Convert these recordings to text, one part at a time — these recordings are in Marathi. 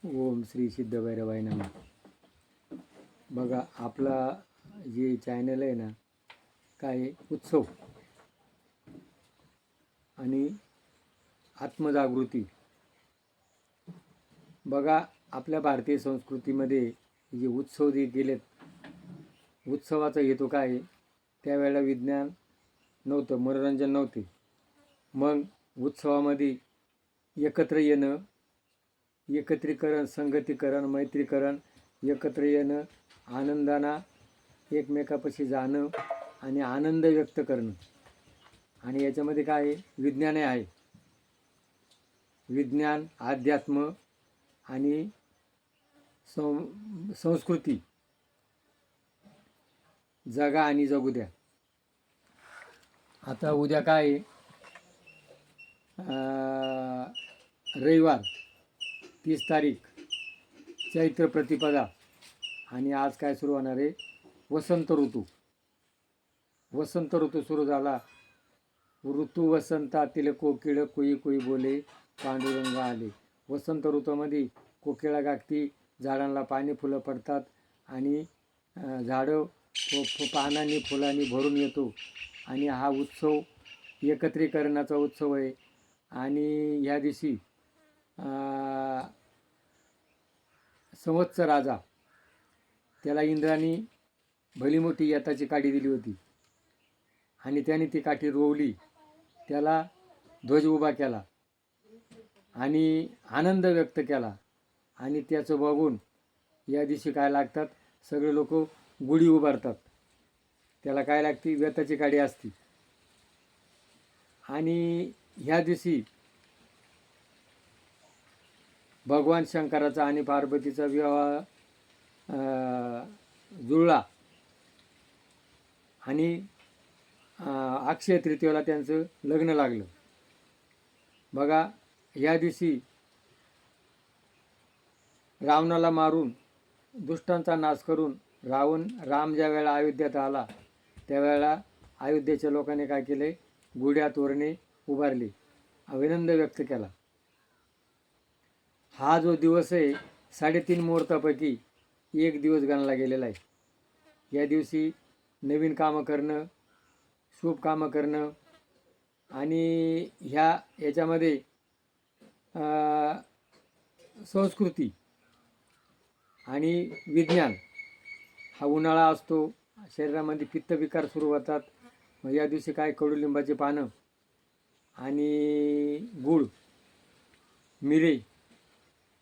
ओम श्री सिद्धभैरवाय नमः. बघा आपला जे चॅनल आहे ना, काय उत्सव आणि आत्मजागृती. बघा आपल्या भारतीय संस्कृतीमध्ये जे उत्सव जे केलेत, उत्सवाचा हेतू काय आहे? त्यावेळेला विज्ञान नव्हतं, मनोरंजन नव्हते. मग उत्सवामध्ये एकत्र येणं, एकत्रीकरण, संगतीकरण, मैत्रीकरण, एकत्र येणं, आनंदाना एकमेकापाशी जाणं आणि आनंद व्यक्त करणं. आणि याच्यामध्ये काय आहे? विज्ञानही आहे. विज्ञान, अध्यात्म आणि संस्कृती. जगा आणि जगू द्या. आता उद्या काय आहे? रविवार 30 तारीख, चैत्र प्रतिपदा. आणि आज काय सुरू होणार आहे? वसंत ऋतू. वसंत ऋतू सुरू झाला. ऋतू वसंतातील कोकिळ कुई कुई बोले, पांडुरंग आले. वसंत ऋतूमध्ये कोकिळा गागती, झाडांना पाणी फुलं पडतात आणि झाडं पानांनी फुलांनी भरून येतो. आणि हा उत्सव एकत्रीकरणाचा उत्सव आहे. आणि ह्या दिवशी संवत्सर राजा, त्याला इंद्राने भली मोठी यताची काठी दिली होती आणि त्याने ती काठी रोवली, त्याला ध्वज उभा केला आणि आनंद व्यक्त केला. आणि त्याचं बघून या दिवशी काय लागतात? सगळे लोक गुढी उभारतात. त्याला काय लागते? व्यताची काठी असते. आणि ह्या दिवशी भगवान शंकराचा आणि पार्वतीचा विवाह जुळला आणि अक्षय तृतीयेला त्यांचं लग्न लागलं. बघा या दिवशी रावणाला मारून, दुष्टांचा नाश करून राम ज्या वेळेला अयोध्येत आला, त्यावेळेला अयोध्येच्या लोकांनी काय केले? गुढ्या तोरणे उभारले, अभिनंदन व्यक्त केला. हा जो दिवस आहे 3.5 मुहूर्तापैकी एक दिवस गणला गेलेला आहे. या दिवशी नवीन कामं करणं, शुभ कामं करणं आणि याच्यामध्ये संस्कृती आणि विज्ञान. हा उन्हाळा असतो, शरीरामध्ये पित्तविकार सुरू होतात. मग या दिवशी काय? कडुलिंबाची पानं आणि गूळ, मिरे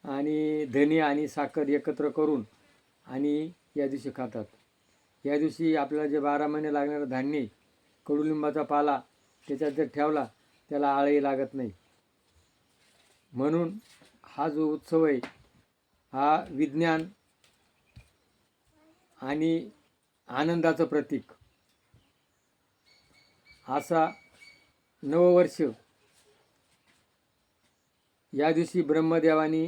आणि धने आणि साखर एकत्र करून आणि या दिवशी खातात. या दिवशी आपल्याला जे 12 महिने लागणारं धान्य, कडुलिंबाचा पाला त्याच्यात जर ठेवला, त्याला आळही लागत नाही. म्हणून हा जो उत्सव आहे, हा विज्ञान आणि आनंदाचं प्रतीक. असा नववर्ष या दिवशी ब्रह्मदेवानी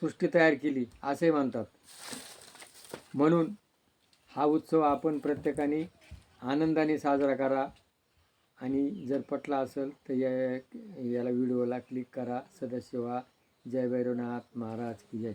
सृष्टी तयार केली असे म्हणतात. म्हणून हा उत्सव आपण प्रत्येकाने आनंदाने साजरा करा. आणि जर पटला असेल तर याला व्हिडिओला क्लिक करा. सदस्य व्हा. जय भैरवनाथ महाराज की जय.